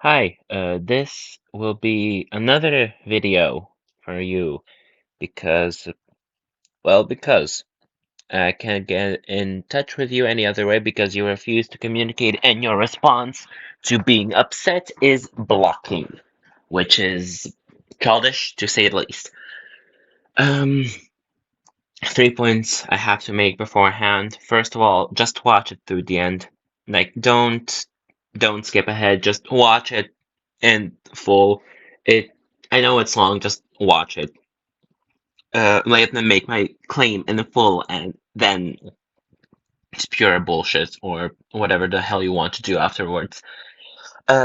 Hi, this will be another video for you because I can't get in touch with you any other way because you refuse to communicate and your response to being upset is blocking, which is childish to say the least. Um, 3 points I have to make beforehand. First of all, just watch it through the end. Like, don't skip ahead. Just watch it in full. It I know it's long, just watch it. Let me make my claim in full, and then it's pure bullshit or whatever the hell you want to do afterwards.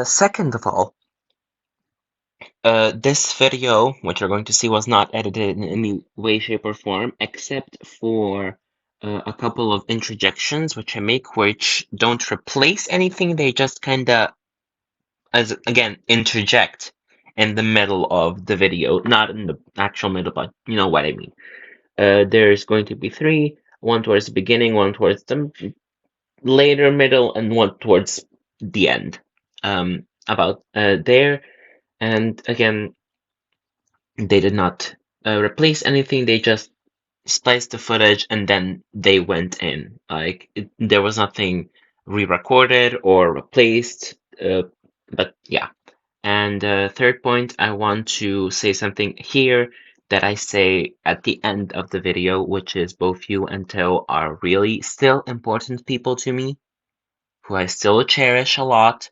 Second of all, this video, which you're going to see, was not edited in any way, shape, or form, except for a couple of interjections which I make, which don't replace anything. They just kinda, as again, interject in the middle of the video, not in the actual middle, but you know what I mean. There's going to be three, one towards the beginning, one towards the later middle, and one towards the end. About there, and again, they did not replace anything. They just spliced the footage and then they went in. There was nothing re-recorded or replaced. But yeah. And third point, I want to say something here that I say at the end of the video, which is both you and Teo are really still important people to me, who I still cherish a lot,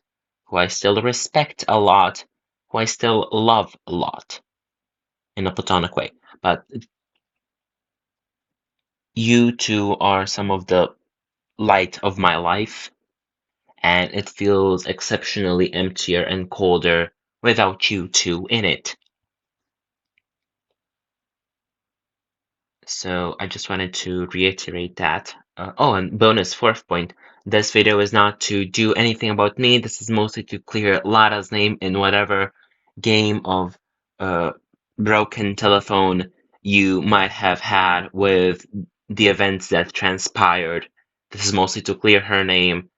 who I still respect a lot, who I still love a lot in a platonic way. But you two are some of the light of my life, and it feels exceptionally emptier and colder without you two in it. So I just wanted to reiterate that. Oh, and bonus fourth point. This video is not to do anything about me. This is mostly to clear Lara's name in whatever game of uh, broken telephone you might have had with the events that transpired. This is mostly to clear her name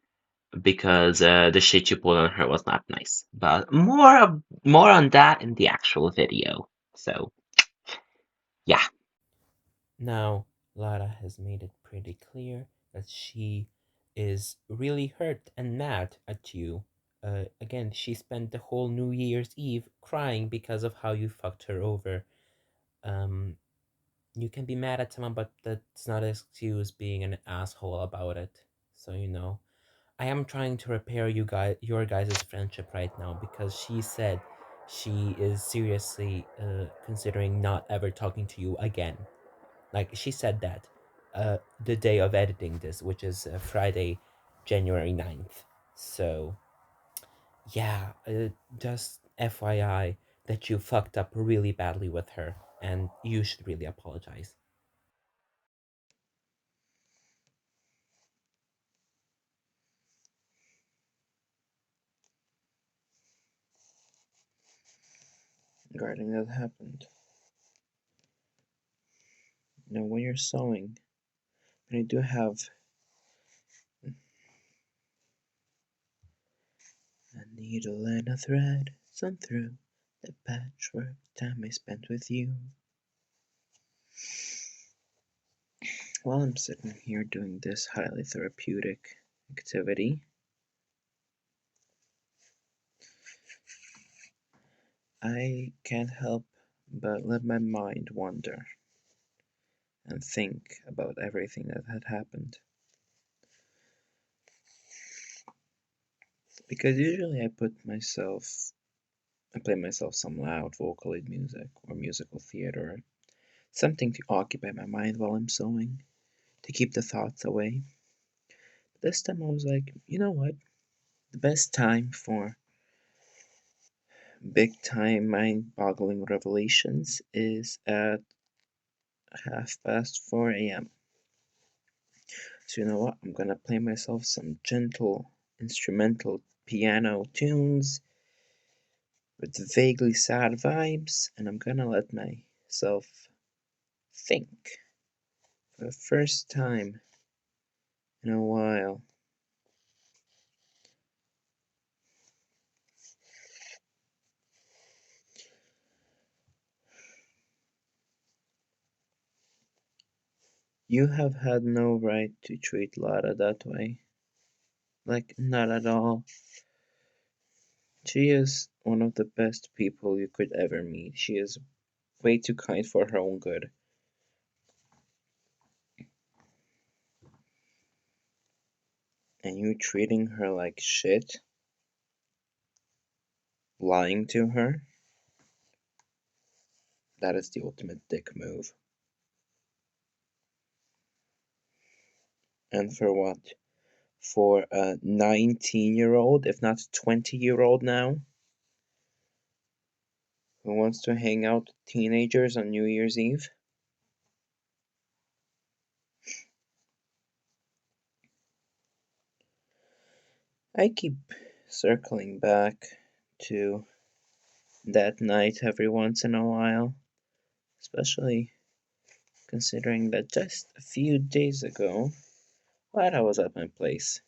because the shit you pulled on her was not nice. But more on that in the actual video. So yeah. Now, Lara has made it pretty clear that she is really hurt and mad at you. Again, she spent the whole New Year's Eve crying because of how you fucked her over. Um, you can be mad at someone, but that's not an excuse being an asshole about it. So I am trying to repair your guys' friendship right now because she said she is seriously considering not ever talking to you again. Like she said that the day of editing this, which is Friday, January 9th. So, yeah, just FYI that you fucked up really badly with her and you should really apologize. Regarding that happened. When you're sewing, when you do have a needle and a thread sewn through the patchwork time I spent with you. While I'm sitting here doing this highly therapeutic activity, I can't help but let my mind wander and think about everything that had happened. Because usually I play myself some loud Vocaloid music or musical theater, something to occupy my mind while I'm sewing, to keep the thoughts away. This time I was like, you know what? The best time for big time mind boggling revelations is at 4:30 a.m. So, you know what? I'm gonna play myself some gentle instrumental piano tunes with vaguely sad vibes, and I'm gonna let myself think for the first time in a while. You have had no right to treat Lara that way. Like, not at all. She is one of the best people you could ever meet. She is way too kind for her own good. And you treating her like shit? Lying to her? That is the ultimate dick move. And for what? For a 19-year-old, if not 20-year-old now, who wants to hang out with teenagers on New Year's Eve? I keep circling back to that night every once in a while, especially considering that just a few days ago, Lara was at my place,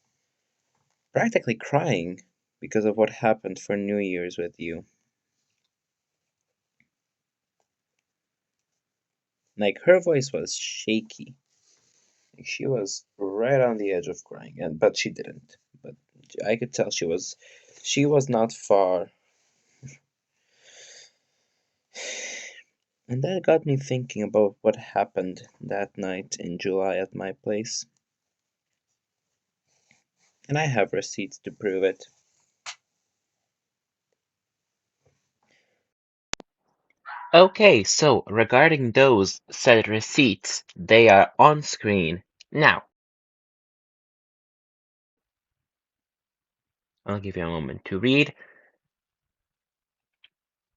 practically crying because of what happened for New Year's with you. Like, her voice was shaky. She was right on the edge of crying, but she didn't. But I could tell she was not far. And that got me thinking about what happened that night in July at my place. And I have receipts to prove it. Okay, so regarding those said receipts, they are on screen now. I'll give you a moment to read.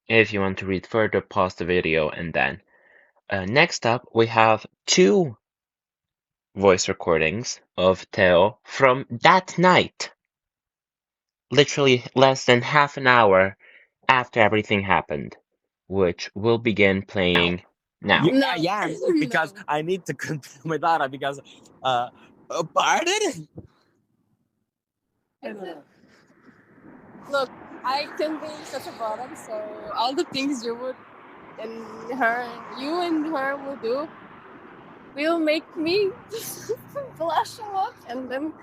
If you want to read further, pause the video and then. Next up, we have two voice recordings of Theo from that night, literally less than half an hour after everything happened, which will begin playing now. Yeah, because I need to confirm with Lara because, pardon? Look, I can be such a bottom, so all the things you would you and her will do will make me blush a lot, and then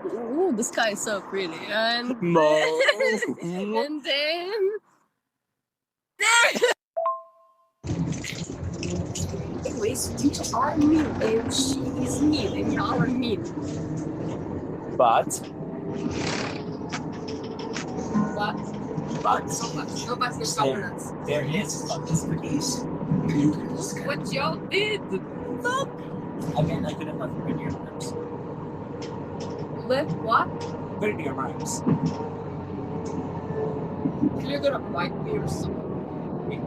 ooh, the sky is so pretty, and No. and then anyways, you are mean, and she is mean, and y'all are mean. But, But so much. Go back to your governance. there is expertise. Look what y'all did. Look. Again, I could have left it in your arms. Let what? Put it in your arms. You're gonna bite me or something.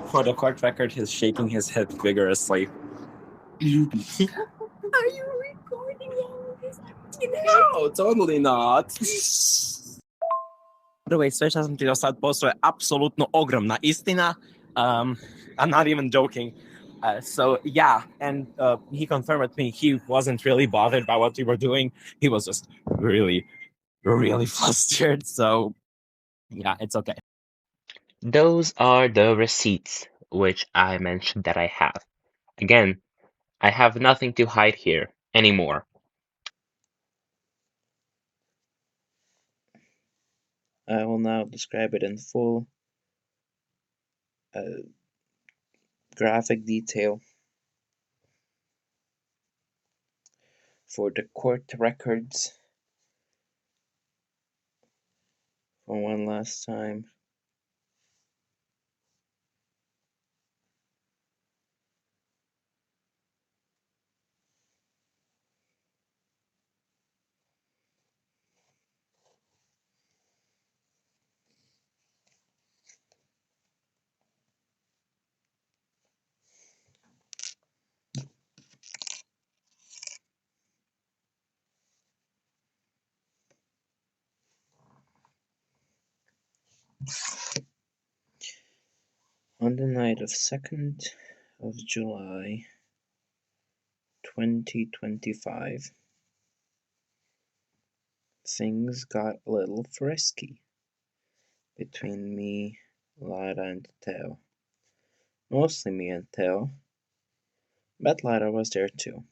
For the court record, he's shaking his head vigorously. Are you recording all of this? No, totally not. By the way, sve što sam ti do sad postao je apsolutno ogromna istina. I'm not even joking. So yeah, and he confirmed with me he wasn't really bothered by what we were doing. He was just really, really flustered. So yeah, it's okay. Those are the receipts which I mentioned that I have. Again, I have nothing to hide here anymore. I will now describe it in full graphic detail for the court records for one last time. On the night of 2nd of July 2025, things got a little frisky. between me, Lara, and Teo. Mostly me and Teo, but Lara was there too.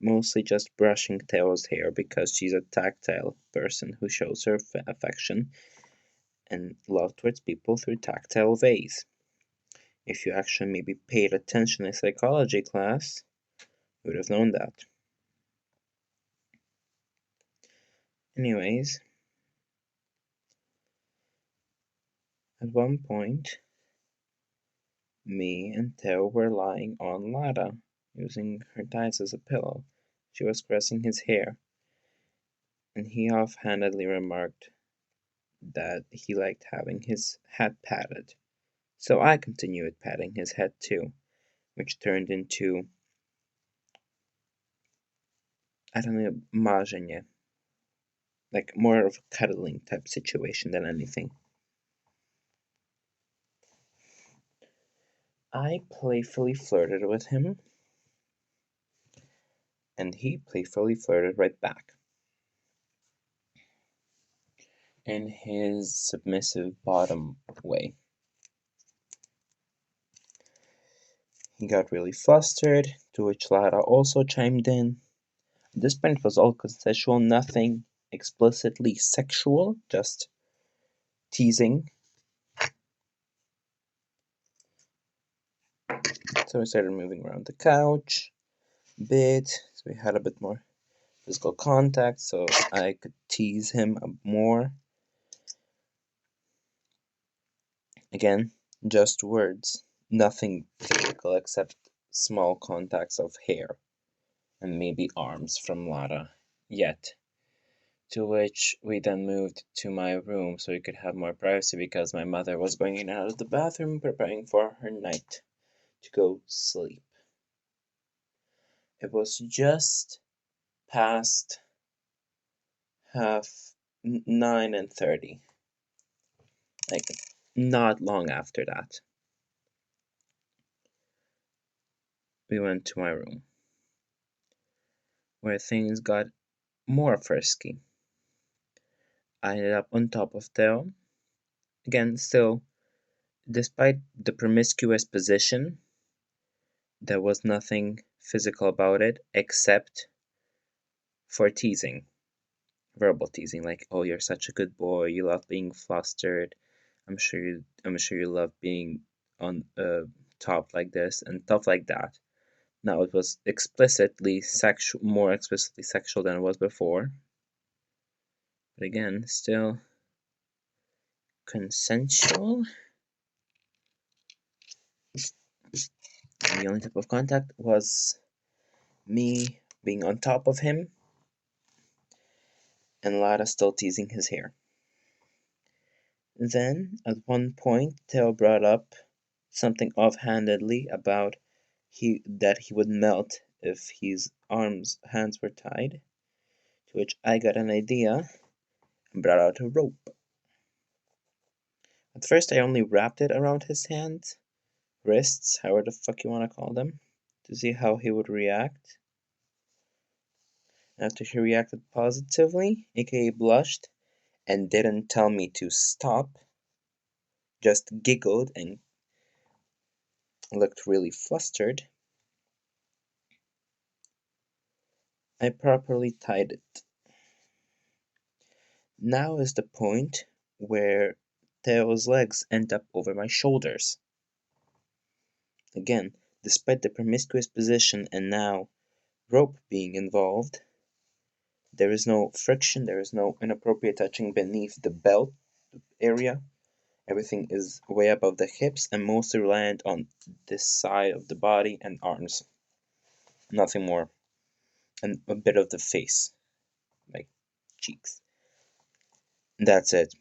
Mostly just brushing Teo's hair because she's a tactile person who shows her affection and love towards people through tactile ways. If you actually maybe paid attention in psychology class, you would have known that. Anyways, at one point, me and Teo were lying on Lara, using her thighs as a pillow. She was caressing his hair, and he offhandedly remarked that he liked having his head patted. So I continued patting his head too, which turned into, I don't know, marzenie. Like more of a cuddling type situation than anything. I playfully flirted with him, and he playfully flirted right back. In his submissive bottom way. He got really flustered, to which Lara also chimed in. At this point it was all consensual, nothing explicitly sexual, just teasing. So we started moving around the couch a bit, so we had a bit more physical contact, so I could tease him more. Again, just words, nothing physical except small contacts of hair and maybe arms from Lara yet. To which we then moved to my room so we could have more privacy because my mother was going in and out of the bathroom preparing for her night to go sleep. It was just past 9:30. Like, not long after that. We went to my room, where things got more frisky. I ended up on top of Theo. Again, still, despite the promiscuous position, there was nothing physical about it except for teasing. Verbal teasing, like, oh, you're such a good boy, you love being flustered. I'm sure you love being on top like this and stuff like that. Now it was explicitly sexual, more explicitly sexual than it was before. But again, still consensual. And the only type of contact was me being on top of him and Lara still teasing his hair. Then, at one point, Theo brought up something offhandedly about that he would melt if his hands were tied, to which I got an idea and brought out a rope. At first I only wrapped it around his hands, wrists, however the fuck you want to call them, to see how he would react. After he reacted positively, aka blushed, and didn't tell me to stop, just giggled and looked really flustered, I properly tied it. Now is the point where Theo's legs end up over my shoulders. Again, despite the promiscuous position and now rope being involved, there is no friction, there is no inappropriate touching beneath the belt area. Everything is way above the hips and mostly reliant on this side of the body and arms. Nothing more. And a bit of the face, like cheeks. That's it.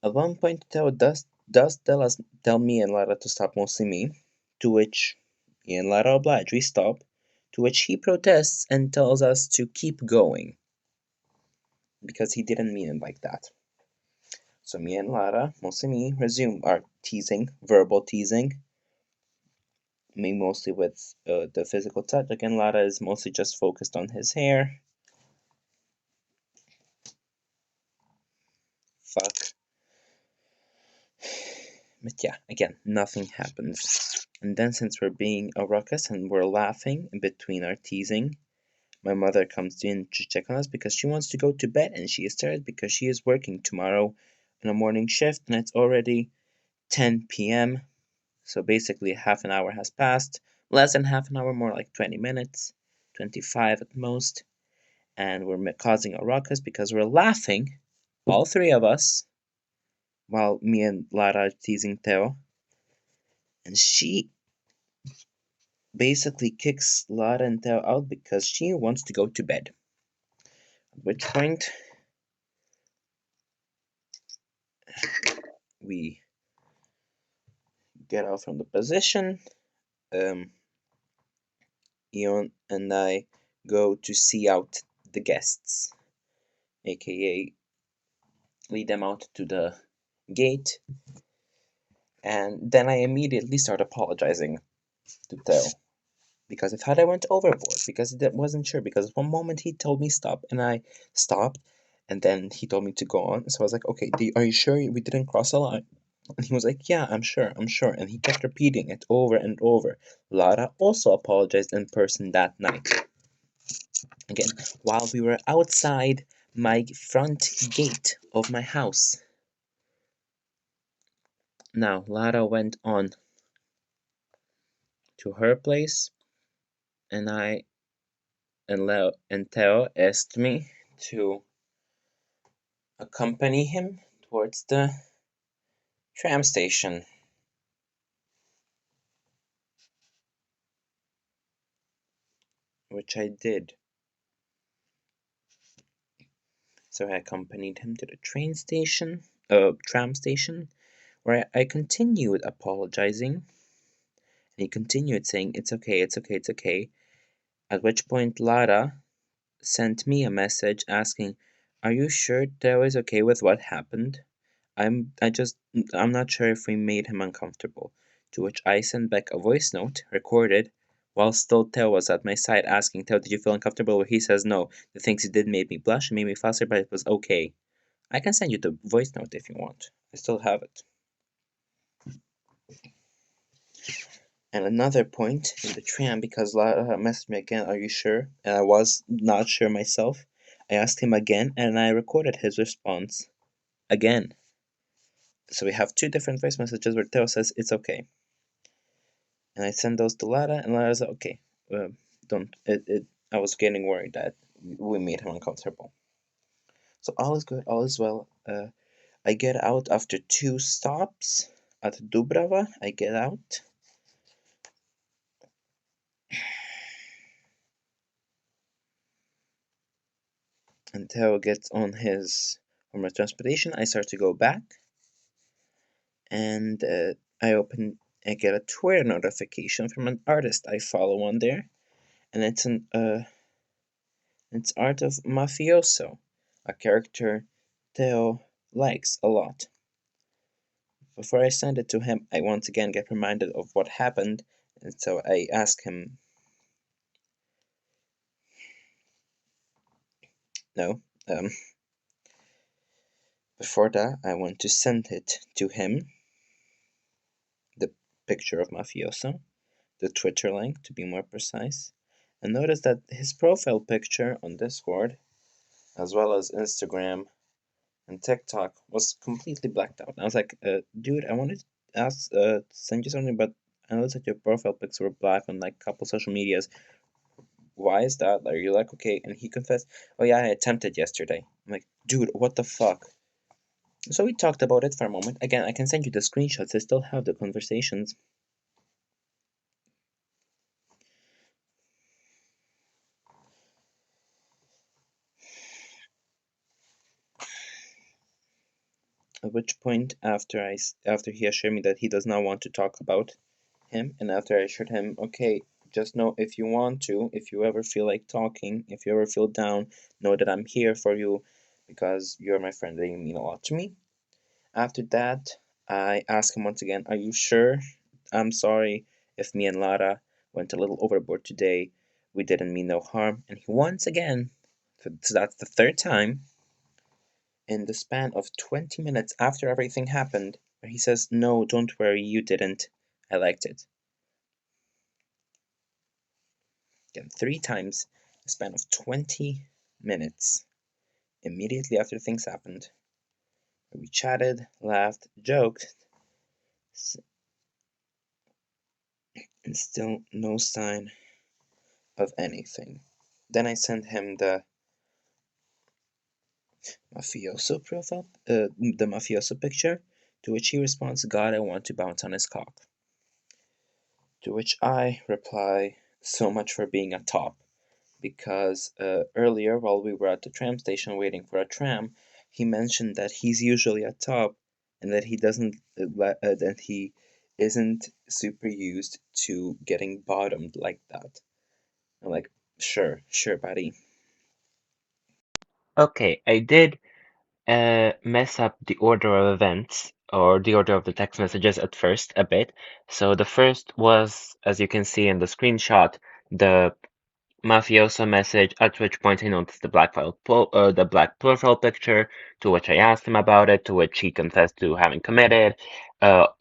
At one point, Teo does tell me and Lara to stop, mostly me, to which me and Lara oblige, we stop, to which he protests and tells us to keep going, because he didn't mean it like that. So me and Lara, mostly me, resume our teasing, verbal teasing, me mostly with the physical touch. Again, Lara is mostly just focused on his hair. Fuck. But yeah, again, nothing happens. And then, since we're being a ruckus and we're laughing in between our teasing, my mother comes in to check on us because she wants to go to bed and she is tired because she is working tomorrow in a morning shift and it's already 10 p.m. So basically, half an hour has passed. Less than half an hour, more like 20 minutes, 25 at most. And we're causing a ruckus because we're laughing, all three of us, while me and Lara are teasing Theo. And she basically kicks Lara and Theo out because she wants to go to bed. At which point, we get out from the position. Eon and I go to see out the guests, aka lead them out to the gate, and then I immediately start apologizing to Theo. Because if had I went overboard, because I wasn't sure, because one moment he told me stop, and I stopped, and then he told me to go on, so I was like, okay, are you sure we didn't cross a line? And he was like, yeah, I'm sure, and he kept repeating it over and over. Lara also apologized in person that night. Again, while we were outside my front gate of my house. Now, Lara went on to her place, and Leo and Theo asked me to accompany him towards the tram station, which I did. So I accompanied him to the tram station, where I continued apologizing, and he continued saying, it's okay, it's okay, it's okay. At which point Lara sent me a message asking, are you sure Theo is okay with what happened? I'm not sure if we made him uncomfortable. To which I sent back a voice note, recorded, while still Theo was at my side asking, Theo, did you feel uncomfortable? He says no. The things he did made me blush and made me fluster, but it was okay. I can send you the voice note if you want. I still have it. And another point in the tram, because Lara messaged me again, are you sure? And I was not sure myself. I asked him again, and I recorded his response again. So we have two different voice messages where Theo says it's okay. And I sent those to Lara, and Lara's like, okay, don't. I was getting worried that we made him uncomfortable. So all is good, all is well. I get out after 2 stops at Dubrava. I get out. And Theo gets on his form of transportation. I start to go back. And I get a Twitter notification from an artist I follow on there. And it's it's art of Mafioso, a character Theo likes a lot. Before I send it to him, I once again get reminded of what happened, and so I ask him. No, before that, I want to send it to him, the picture of Mafioso, the Twitter link to be more precise, and notice that his profile picture on Discord, as well as Instagram and TikTok, was completely blacked out. I was like, dude, I wanted to send you something, but I noticed that your profile pics were black on like a couple social medias. Why is that? Are you like, okay? And he confessed, oh yeah, I attempted yesterday. I'm like, dude, what the fuck? So we talked about it for a moment. Again, I can send you the screenshots. I still have the conversations. At which point, after he assured me that he does not want to talk about him, and after I assured him, okay, just know if you want to, if you ever feel like talking, if you ever feel down, know that I'm here for you because you're my friend and you mean a lot to me. After that, I asked him once again, are you sure? I'm sorry if me and Lara went a little overboard today. We didn't mean no harm. And he once again, so that's the third time, in the span of 20 minutes after everything happened, where he says, "No, don't worry, you didn't. I liked it." Again, 3 times in a span of 20 minutes, immediately after things happened. We chatted, laughed, joked, and still no sign of anything. Then I sent him the mafioso profile, the mafioso picture, to which he responds, "God, I want to bounce on his cock." To which I reply, "So much for being a top," because earlier, while we were at the tram station waiting for a tram, he mentioned that he's usually a top and that that he isn't super used to getting bottomed like that. I'm like, sure, buddy. Okay, I did mess up the order of events or the order of the text messages at first a bit. So the first was, as you can see in the screenshot, the mafioso message, at which point I noticed the black profile picture, to which I asked him about it, to which he confessed to having committed, or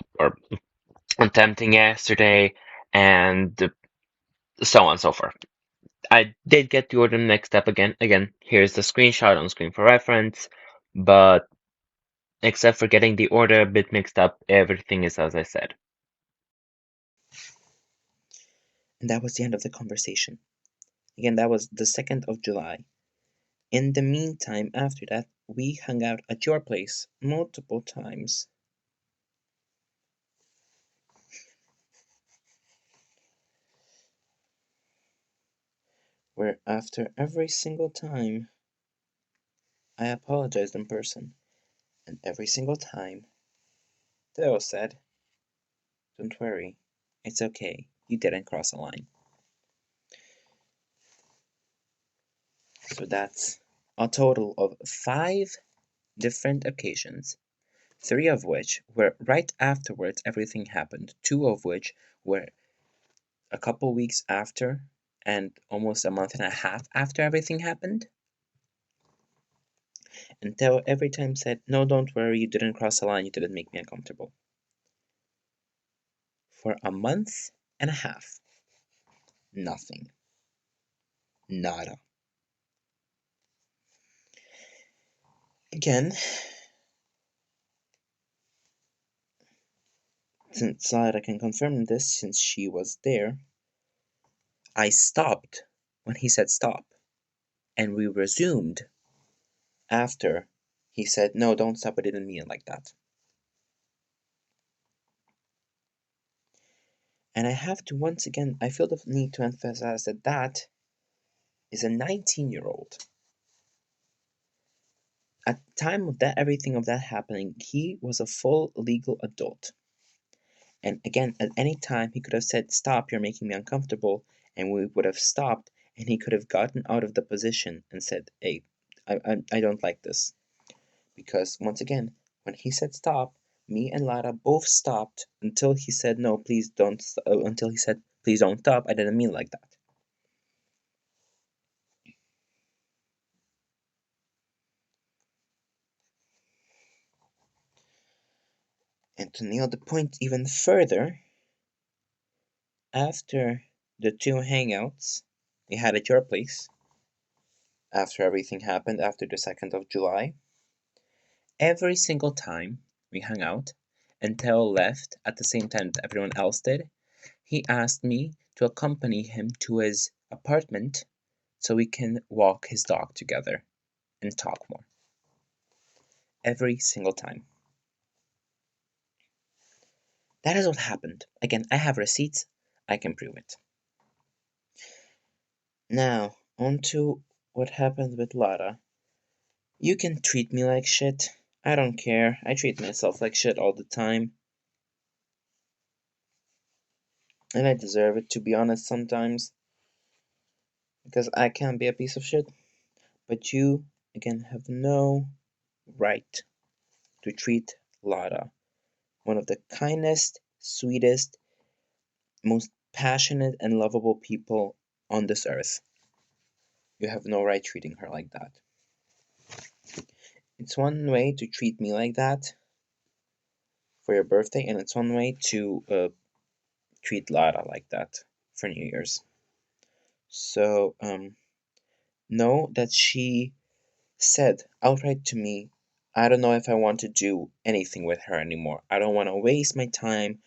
attempting yesterday, and so on and so forth. I did get the order mixed up again. Again, here's the screenshot on screen for reference, but except for getting the order a bit mixed up, everything is as I said. And that was the end of the conversation. Again, that was the 2nd of July. In the meantime, after that, we hung out at your place multiple times. Where after every single time, I apologized in person. And every single time, Theo said, "Don't worry, it's okay, you didn't cross a line." So that's a total of 5 different occasions, 3 of which were right afterwards everything happened, 2 of which were a couple weeks after and almost a month and a half after everything happened. And Theo every time said, "No, don't worry, you didn't cross a line, you didn't make me uncomfortable." For a month and a half, nothing. Nada. Again, since Lara can confirm this since she was there, I stopped when he said stop, and we resumed after he said, "No, don't stop, I didn't mean it like that." And I have to once again, I feel the need to emphasize that that is a 19-year-old. At the time of that, everything of that happening, he was a full legal adult. And again, at any time, he could have said, "Stop, you're making me uncomfortable," and we would have stopped, and he could have gotten out of the position and said, "Hey, I don't like this." Because once again, when he said stop, me and Lara both stopped until he said, "No, please don't," until he said, "Please don't stop, I didn't mean like that." And to nail the point even further, after the 2 hangouts we had at your place, after everything happened, after the 2nd of July, every single time we hung out and Theo left at the same time that everyone else did, he asked me to accompany him to his apartment so we can walk his dog together and talk more. Every single time. That is what happened. Again, I have receipts, I can prove it. Now, on to what happened with Lara. You can treat me like shit. I don't care. I treat myself like shit all the time. And I deserve it, to be honest, sometimes. Because I can be a piece of shit. But you, again, have no right to treat Lara, one of the kindest, sweetest, most passionate, and lovable people on this earth. You have no right treating her like that. It's one way to treat me like that, for your birthday, and it's one way to treat Lara like that for New Year's. So know that she said outright to me, I don't know if I want to do anything with her anymore. I don't want to waste my time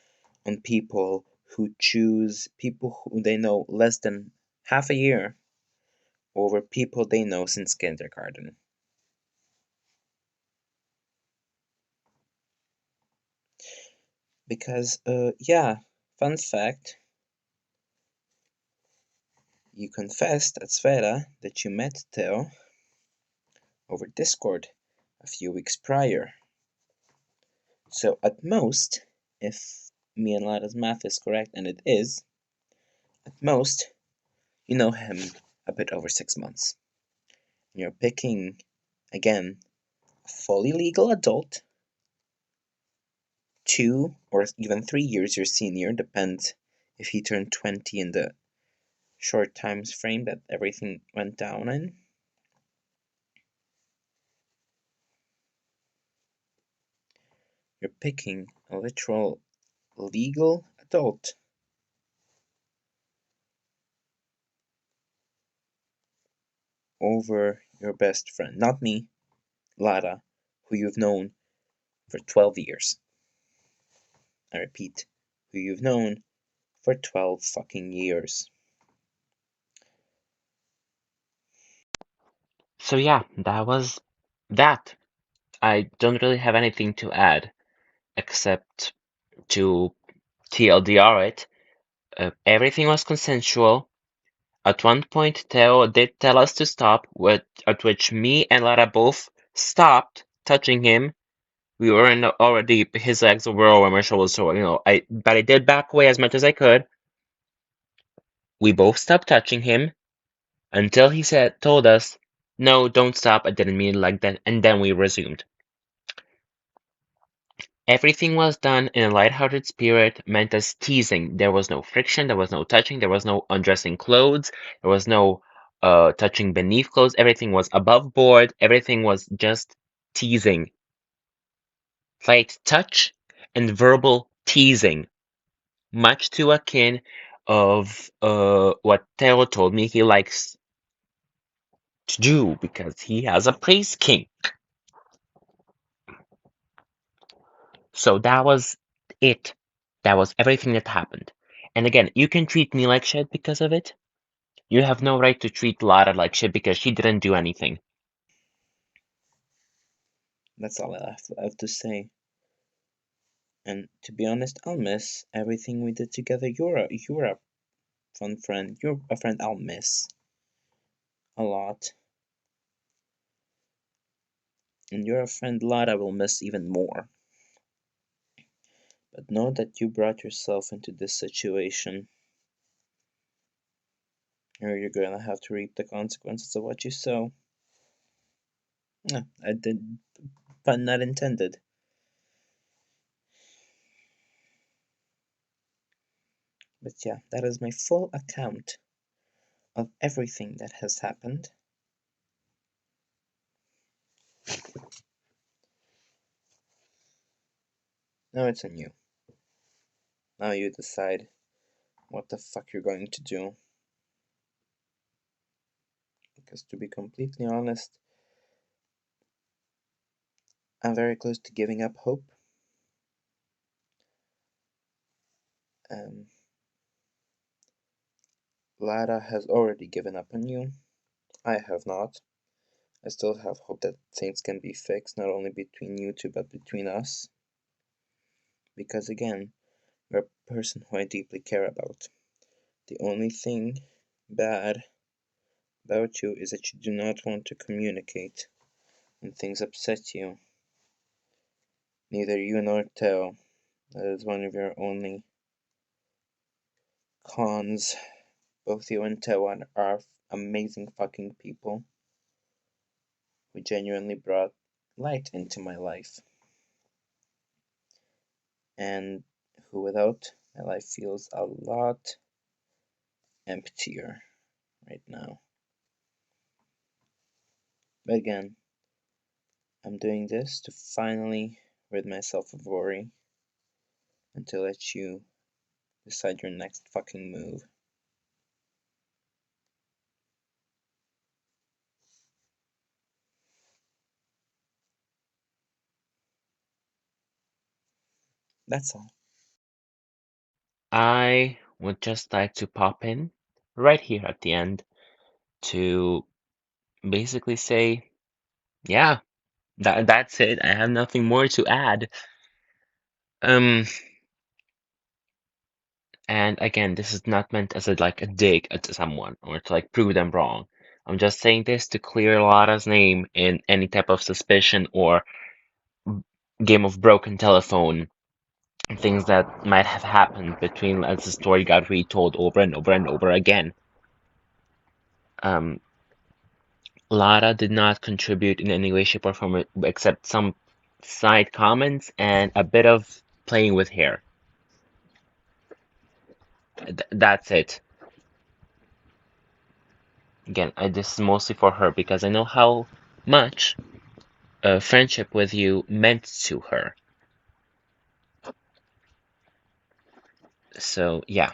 on people who choose people who they know less than half a year over people they know since kindergarten. Because, yeah, fun fact, you confessed at Sveta that you met Theo over Discord a few weeks prior. So, at most, if me and Lara's math is correct, and it is, at most, you know him a bit over 6 months. You're picking, again, a fully legal adult, 2 or even 3 years your senior, depends if he turned 20 in the short time frame that everything went down in. You're picking a literal legal adult over your best friend. Not me, Lara, who you've known for 12 years. I repeat, who you've known for 12 fucking years. So yeah, that was that. I don't really have anything to add except to TLDR it. Everything was consensual. At one point, Theo did tell us to stop, at which me and Lara both stopped touching him. We were in already, his legs were over my shoulders, so, but I did back away as much as I could. We both stopped touching him until he told us, no, don't stop, I didn't mean it like that, and then we resumed. Everything was done in a light-hearted spirit, meant as teasing. There was no friction, there was no touching, there was no undressing clothes, there was no touching beneath clothes. Everything was above board, everything was just teasing. Light touch and verbal teasing, much to akin of what Theo told me he likes to do because he has a praise king. So that was it. That was everything that happened. And again, you can treat me like shit because of it. You have no right to treat Lara like shit because she didn't do anything. That's all I have to say. And to be honest, I'll miss everything we did together. You're a fun friend. You're a friend I'll miss a lot. And you're a friend Lara will miss even more. But know that you brought yourself into this situation, or you're gonna have to reap the consequences of what you sow. I did, pun not intended. But yeah, that is my full account of everything that has happened. Now it's on you. Now you decide what the fuck you're going to do. Because to be completely honest, I'm very close to giving up hope. Lara has already given up on you. I have not. I still have hope that things can be fixed, not only between you two, but between us. Because again, you're a person who I deeply care about. The only thing bad about you is that you do not want to communicate when things upset you. Neither you nor Theo. That is one of your only cons. Both you and Theo are amazing fucking people who genuinely brought light into my life. And who without my life feels a lot emptier right now. But again, I'm doing this to finally rid myself of worry and to let you decide your next fucking move. That's all. I would just like to pop in right here at the end to basically say, yeah, that's it. I have nothing more to add. Um, and again, this is not meant as a dig at someone or to like prove them wrong. I'm just saying this to clear Lara's name in any type of suspicion or game of broken telephone, things that might have happened between as the story got retold over and over and over again. Um, Lara did not contribute in any way, shape, or form except some side comments and a bit of playing with hair. That's it. Again, this is mostly for her because I know how much friendship with you meant to her. So, yeah.